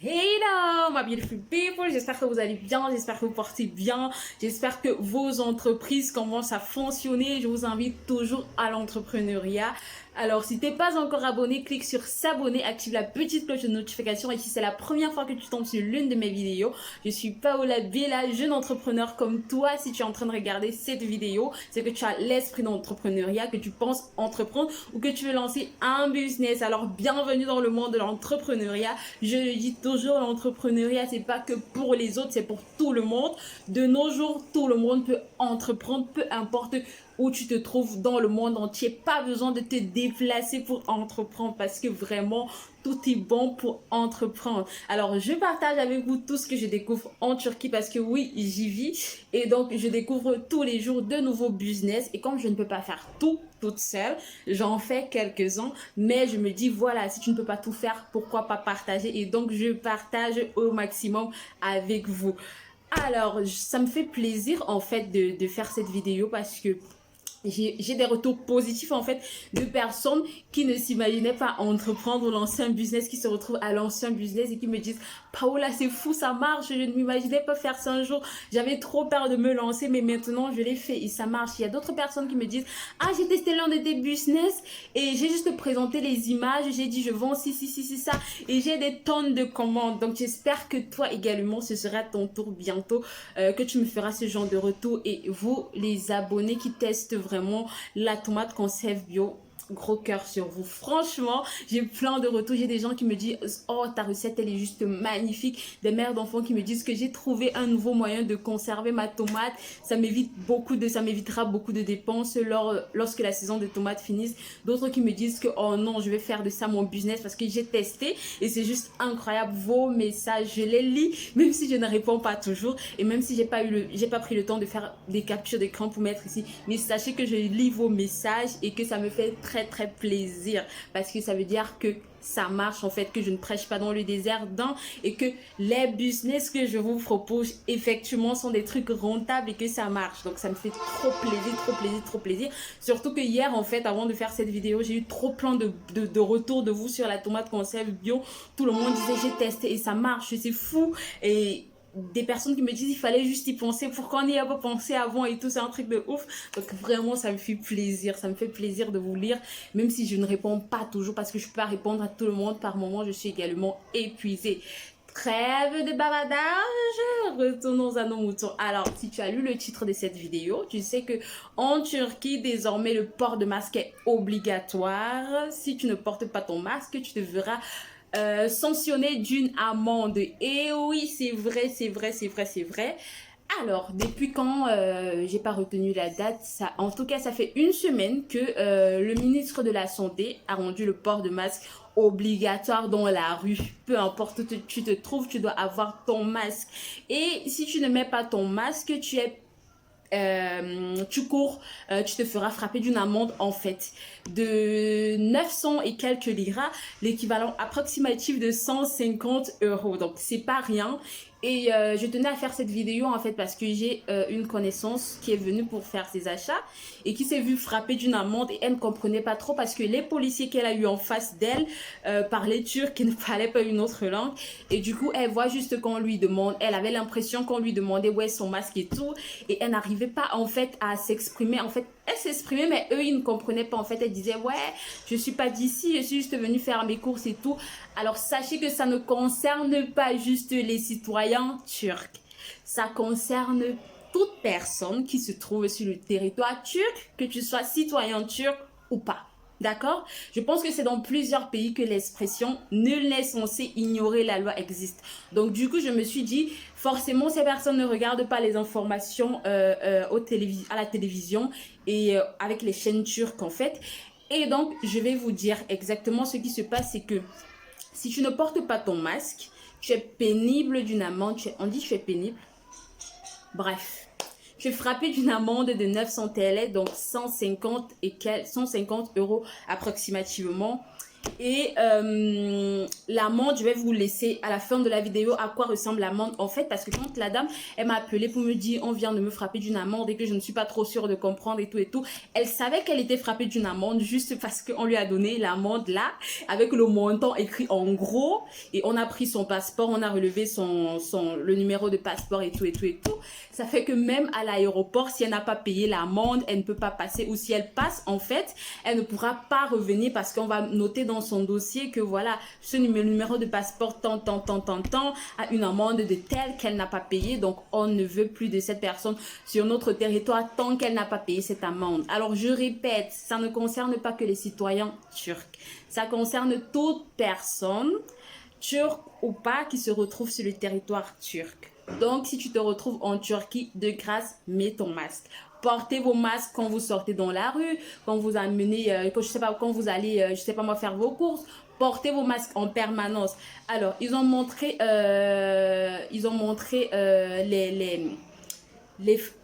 Hello, ma beautiful people, j'espère que vous allez bien, j'espère que vous portez bien, j'espère que vos entreprises commencent à fonctionner. Je vous invite toujours à l'entrepreneuriat. Alors, si t'es pas encore abonné, clique sur s'abonner, active la petite cloche de notification et si c'est la première fois que tu tombes sur l'une de mes vidéos, je suis Paola Bella, jeune entrepreneur comme toi. Si tu es en train de regarder cette vidéo, c'est que tu as l'esprit d'entrepreneuriat, que tu penses entreprendre ou que tu veux lancer un business. Alors, bienvenue dans le monde de l'entrepreneuriat. Je le dis toujours, l'entrepreneuriat, c'est pas que pour les autres, c'est pour tout le monde. De nos jours, tout le monde peut entreprendre, peu importe où tu te trouves dans le monde entier. Pas besoin de te déplacer pour entreprendre parce que vraiment, tout est bon pour entreprendre. Alors, je partage avec vous tout ce que je découvre en Turquie parce que oui, j'y vis et donc je découvre tous les jours de nouveaux business et comme je ne peux pas faire tout toute seule, j'en fais quelques-uns, mais je me dis voilà, si tu ne peux pas tout faire, pourquoi pas partager et donc je partage au maximum avec vous. Alors, ça me fait plaisir en fait de faire cette vidéo parce que j'ai des retours positifs en fait de personnes qui ne s'imaginaient pas entreprendre ou lancer un business, qui se retrouvent à lancer un business et qui me disent Paola, c'est fou, ça marche, je ne m'imaginais pas faire ça un jour, j'avais trop peur de me lancer mais maintenant je l'ai fait et ça marche. Il y a d'autres personnes qui me disent ah, j'ai testé l'un de tes business et j'ai juste présenté les images, j'ai dit je vends si ça et j'ai des tonnes de commandes. Donc j'espère que toi également ce sera ton tour bientôt, que tu me feras ce genre de retour. Et vous les abonnés qui testent vraiment la tomate conserve bio, gros cœur sur vous. Franchement, j'ai plein de retours. J'ai des gens qui me disent oh, ta recette elle est juste magnifique. Des mères d'enfants qui me disent que j'ai trouvé un nouveau moyen de conserver ma tomate. Ça m'évitera beaucoup de dépenses lorsque la saison de tomates finisse. D'autres qui me disent que oh non, je vais faire de ça mon business parce que j'ai testé et c'est juste incroyable. Vos messages, je les lis même si je ne réponds pas toujours et même si j'ai pas pris le temps de faire des captures d'écran pour mettre ici. Mais sachez que je lis vos messages et que ça me fait très plaisir parce que ça veut dire que ça marche en fait, que je ne prêche pas dans le désert et que les business que je vous propose effectivement sont des trucs rentables et que ça marche. Donc ça me fait trop plaisir. Surtout que hier en fait, avant de faire cette vidéo, j'ai eu trop plein de retours de vous sur la tomate conserve bio. Tout le monde disait j'ai testé et ça marche, c'est fou. Et des personnes qui me disent il fallait juste y penser, pourquoi on n'y a pas pensé avant et tout, c'est un truc de ouf. Donc vraiment ça me fait plaisir de vous lire même si je ne réponds pas toujours parce que je peux pas répondre à tout le monde. Par moment je suis également épuisée. Trêve de bavardage, retournons à nos moutons. Alors, si tu as lu le titre de cette vidéo, tu sais que en Turquie, désormais, le port de masque est obligatoire. Si tu ne portes pas ton masque, tu te verras sanctionné d'une amende. Et oui, c'est vrai. Alors, depuis quand j'ai pas retenu la date, ça, en tout cas, ça fait une semaine que le ministre de la Santé a rendu le port de masque obligatoire dans la rue. Peu importe où tu te trouves, tu dois avoir ton masque. Et si tu ne mets pas ton masque, tu cours, tu te feras frapper d'une amende en fait de 900 et quelques liras, l'équivalent approximatif de 150 euros. Donc c'est pas rien. Et je tenais à faire cette vidéo en fait parce que j'ai une connaissance qui est venue pour faire ses achats et qui s'est vue frapper d'une amende et elle ne comprenait pas trop parce que les policiers qu'elle a eu en face d'elle parlaient turc, il ne fallait pas une autre langue et du coup elle voit juste qu'on lui demande, elle avait l'impression qu'on lui demandait où est son masque et tout et elle n'arrivait pas en fait à s'exprimer. En fait elle s'exprimait mais eux ils ne comprenaient pas. En fait elle disait ouais je suis pas d'ici, je suis juste venue faire mes courses et tout. Alors sachez que ça ne concerne pas juste les citoyens turcs, ça concerne toute personne qui se trouve sur le territoire turc, que tu sois citoyen turc ou pas. D'accord? Je pense que c'est dans plusieurs pays que l'expression nul n'est censé ignorer la loi existe. Donc du coup, je me suis dit, forcément, ces personnes ne regardent pas les informations à la télévision et avec les chaînes turques en fait. Et donc, je vais vous dire exactement ce qui se passe, c'est que si tu ne portes pas ton masque, tu es pénible d'une amende. On dit tu es pénible. Bref, tu es frappé d'une amende de 900 TL, donc 150 euros approximativement. Et l'amende, je vais vous laisser à la fin de la vidéo à quoi ressemble l'amende en fait, parce que quand la dame, elle m'a appelé pour me dire on vient de me frapper d'une amende et que je ne suis pas trop sûre de comprendre et tout, elle savait qu'elle était frappée d'une amende juste parce qu'on lui a donné l'amende là, avec le montant écrit en gros, et on a pris son passeport, on a relevé le numéro de passeport et tout. Ça fait que même à l'aéroport, si elle n'a pas payé l'amende, elle ne peut pas passer, ou si elle passe en fait, elle ne pourra pas revenir parce qu'on va noter dans son dossier que voilà, ce numéro de passeport tant a une amende de telle qu'elle n'a pas payé. Donc, on ne veut plus de cette personne sur notre territoire tant qu'elle n'a pas payé cette amende. Alors, je répète, ça ne concerne pas que les citoyens turcs. Ça concerne toute personne, turque ou pas, qui se retrouve sur le territoire turc. Donc, si tu te retrouves en Turquie, de grâce, mets ton masque. Portez vos masques quand vous sortez dans la rue, quand vous amenez, quand vous allez, je sais pas moi, faire vos courses. Portez vos masques en permanence. Alors, ils ont montré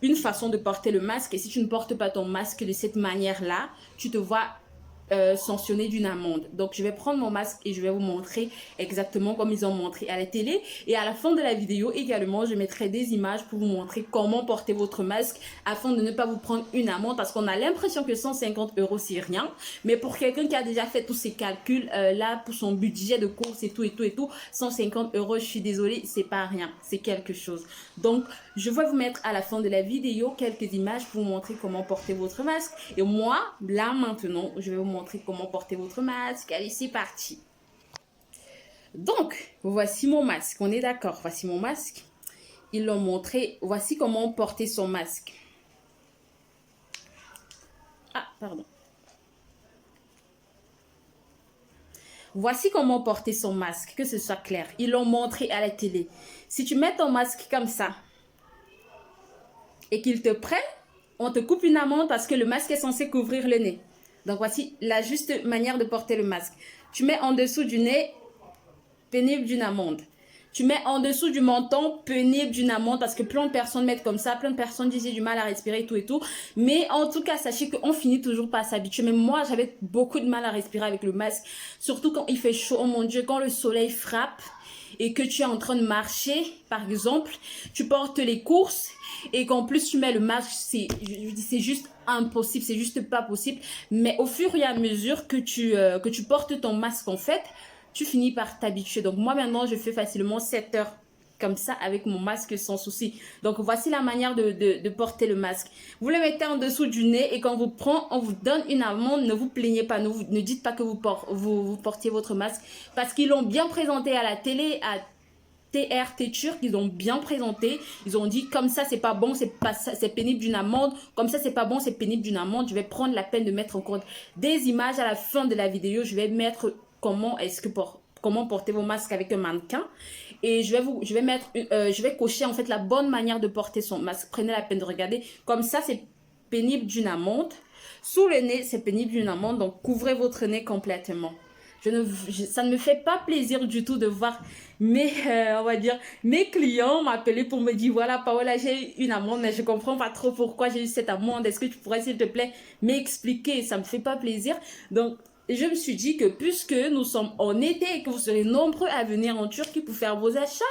une façon de porter le masque. Et si tu ne portes pas ton masque de cette manière-là, tu te vois sanctionné d'une amende. Donc, je vais prendre mon masque et je vais vous montrer exactement comme ils ont montré à la télé. Et à la fin de la vidéo également, je mettrai des images pour vous montrer comment porter votre masque afin de ne pas vous prendre une amende, parce qu'on a l'impression que 150 € c'est rien. Mais pour quelqu'un qui a déjà fait tous ces calculs, là, pour son budget de course et tout, 150 €, je suis désolée, c'est pas rien. C'est quelque chose. Donc, je vais vous mettre à la fin de la vidéo quelques images pour vous montrer comment porter votre masque. Et moi, là, maintenant, je vais vous montrer comment porter votre masque. Allez, c'est parti. Donc, voici mon masque. On est d'accord, voici mon masque. Ils l'ont montré. Voici comment porter son masque. Ah, pardon. Voici comment porter son masque, que ce soit clair. Ils l'ont montré à la télé. Si tu mets ton masque comme ça et qu'ils te prennent, on te coupe une amende parce que le masque est censé couvrir le nez. Donc, voici la juste manière de porter le masque. Tu mets en dessous du nez, pénible d'une amende. Tu mets en dessous du menton, pénible d'une amende, parce que plein de personnes mettent comme ça, plein de personnes disent j'ai du mal à respirer et tout. Mais en tout cas, sachez qu'on finit toujours par s'habituer. Mais moi, j'avais beaucoup de mal à respirer avec le masque, surtout quand il fait chaud. Oh mon Dieu, quand le soleil frappe et que tu es en train de marcher, par exemple, tu portes les courses et qu'en plus tu mets le masque, c'est juste impossible, c'est juste pas possible. Mais au fur et à mesure que tu portes ton masque en fait, tu finis par t'habituer. Donc moi maintenant, je fais facilement 7 heures comme ça avec mon masque sans souci. Donc voici la manière de porter le masque. Vous le mettez en dessous du nez et quand on vous prend, on vous donne une amende. Ne vous plaignez pas, ne dites pas que vous portiez votre masque, parce qu'ils l'ont bien présenté à la télé, à TRT turc, ils ont bien présenté. Ils ont dit comme ça c'est pas bon, c'est pénible d'une amende. Comme ça c'est pas bon, c'est pénible d'une amende. Je vais prendre la peine de mettre en compte des images à la fin de la vidéo. Je vais mettre comment porter vos masques avec un mannequin. Et je vais cocher en fait la bonne manière de porter son masque. Prenez la peine de regarder. Comme ça, c'est pénible d'une amende. Sous le nez, c'est pénible d'une amende. Donc, couvrez votre nez complètement. Ça ne me fait pas plaisir du tout de voir mes clients m'appeler pour me dire voilà Paola, j'ai une amende mais je comprends pas trop pourquoi j'ai eu cette amende. Est-ce que tu pourrais s'il te plaît m'expliquer? Ça me fait pas plaisir. Donc, je me suis dit que puisque nous sommes en été et que vous serez nombreux à venir en Turquie pour faire vos achats,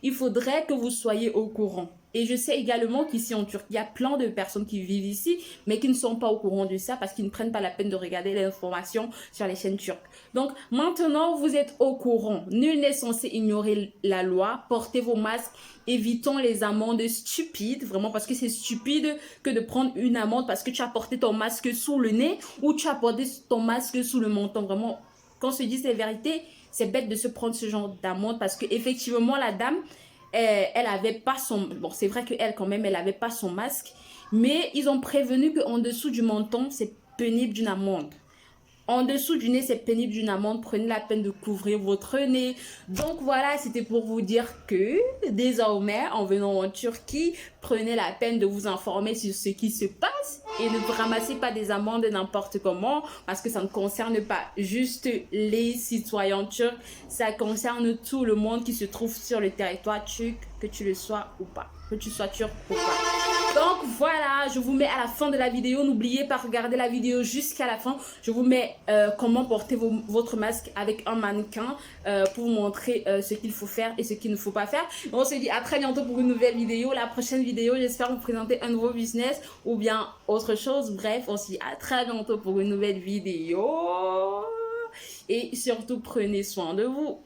il faudrait que vous soyez au courant. Et je sais également qu'ici en Turquie, il y a plein de personnes qui vivent ici, mais qui ne sont pas au courant de ça parce qu'ils ne prennent pas la peine de regarder les informations sur les chaînes turques. Donc maintenant, vous êtes au courant. Nul n'est censé ignorer la loi. Portez vos masques. Évitons les amendes stupides, vraiment, parce que c'est stupide que de prendre une amende parce que tu as porté ton masque sous le nez ou tu as porté ton masque sous le menton. Vraiment, quand on se dit la vérité, c'est bête de se prendre ce genre d'amende parce que effectivement la dame, elle avait pas son... Bon, c'est vrai qu'elle, quand même, elle avait pas son masque. Mais ils ont prévenu qu'en dessous du menton, c'est pénible d'une amende. En dessous du nez, c'est pénible d'une amende. Prenez la peine de couvrir votre nez. Donc voilà, c'était pour vous dire que désormais, en venant en Turquie, prenez la peine de vous informer sur ce qui se passe et ne ramassez pas des amendes n'importe comment parce que ça ne concerne pas juste les citoyens turcs. Ça concerne tout le monde qui se trouve sur le territoire turc, que tu le sois ou pas, que tu sois turc ou pas. Donc voilà, je vous mets à la fin de la vidéo. N'oubliez pas de regarder la vidéo jusqu'à la fin. Je vous mets comment porter votre masque avec un mannequin pour vous montrer ce qu'il faut faire et ce qu'il ne faut pas faire. On se dit à très bientôt pour une nouvelle vidéo. La prochaine vidéo, j'espère vous présenter un nouveau business ou bien autre chose. Bref, on se dit à très bientôt pour une nouvelle vidéo. Et surtout, prenez soin de vous.